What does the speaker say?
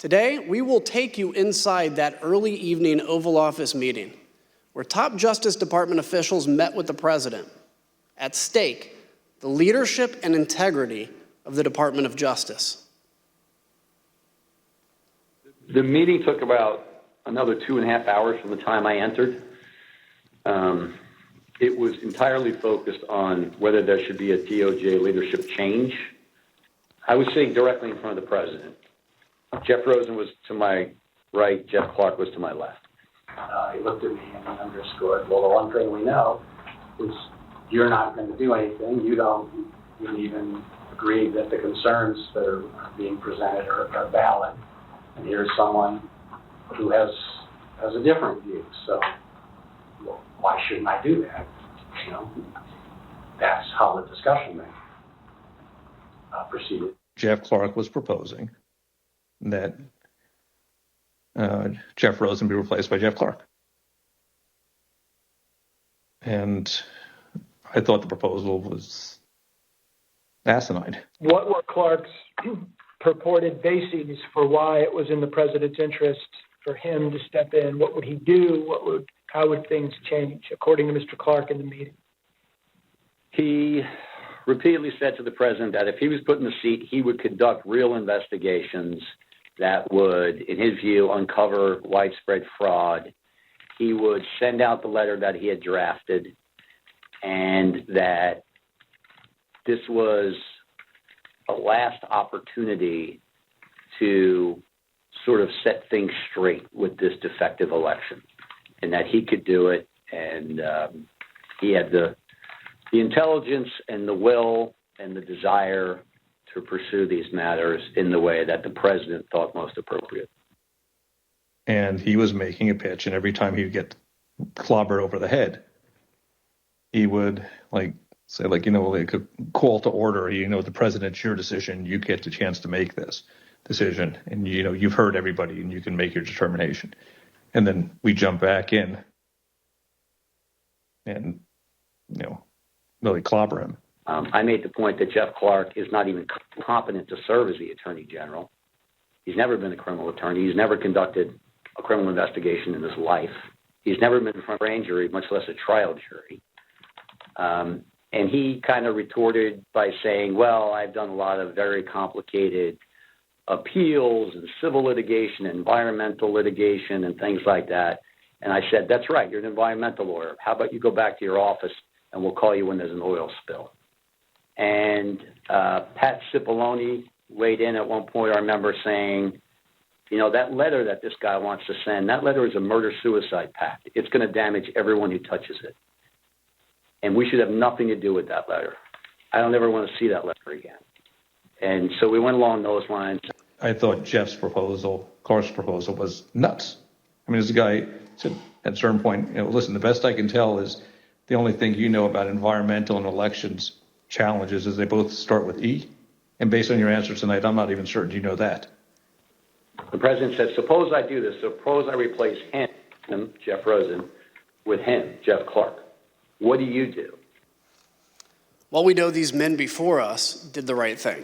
Today, we will take you inside that early evening Oval Office meeting where top Justice Department officials met with the president. At stake, the leadership and integrity of the Department of Justice. The meeting took about another 2.5 hours from the time I entered. It was entirely focused on whether there should be a DOJ leadership change. I was sitting directly in front of the president. Jeff Rosen was to my right, Jeff Clark was to my left. He looked at me and he underscored, well, the one thing we know is you're not going to do anything. You don't even agree that the concerns that are being presented are valid. And here's someone who has a different view. So well, why shouldn't I do that? You know, that's how the discussion then proceeded. Jeff Clark was proposing that Jeff Rosen be replaced by Jeff Clark. And I thought the proposal was asinine. What were Clark's purported bases for why it was in the president's interest for him to step in? What would he do? How would things change, according to Mr. Clark in the meeting? He repeatedly said to the president that if he was put in the seat, he would conduct real investigations that would, in his view, uncover widespread fraud. He would send out the letter that he had drafted, and that this was a last opportunity to sort of set things straight with this defective election, and that he could do it, and he had the intelligence and the will and the desire to pursue these matters in the way that the president thought most appropriate. And he was making a pitch, and every time he'd get clobbered over the head, he would say, like a call to order. The president's your decision. You get the chance to make this decision, and you've heard everybody, and you can make your determination. And then we jump back in, and really clobber him. I made the point that Jeff Clark is not even competent to serve as the attorney general. He's never been a criminal attorney. He's never conducted a criminal investigation in his life. He's never been in front of a grand jury, much less a trial jury. And he kind of retorted by saying, well, I've done a lot of very complicated appeals and civil litigation, environmental litigation, and things like that. And I said, that's right, you're an environmental lawyer. How about you go back to your office and we'll call you when there's an oil spill. And Pat Cipollone weighed in at one point, I remember saying, that letter that this guy wants to send, that letter is a murder-suicide pact. It's going to damage everyone who touches it. And we should have nothing to do with that letter. I don't ever want to see that letter again. And so we went along those lines. I thought Jeff's proposal, Clark's proposal, was nuts. I mean, this guy said at a certain point, listen, the best I can tell is the only thing you know about environmental and elections challenges is they both start with E. And based on your answer tonight, I'm not even certain you know that. The president said, suppose I do this. Suppose I replace him, Jeff Rosen, with him, Jeff Clark. What do you do? Well, we know these men before us did the right thing.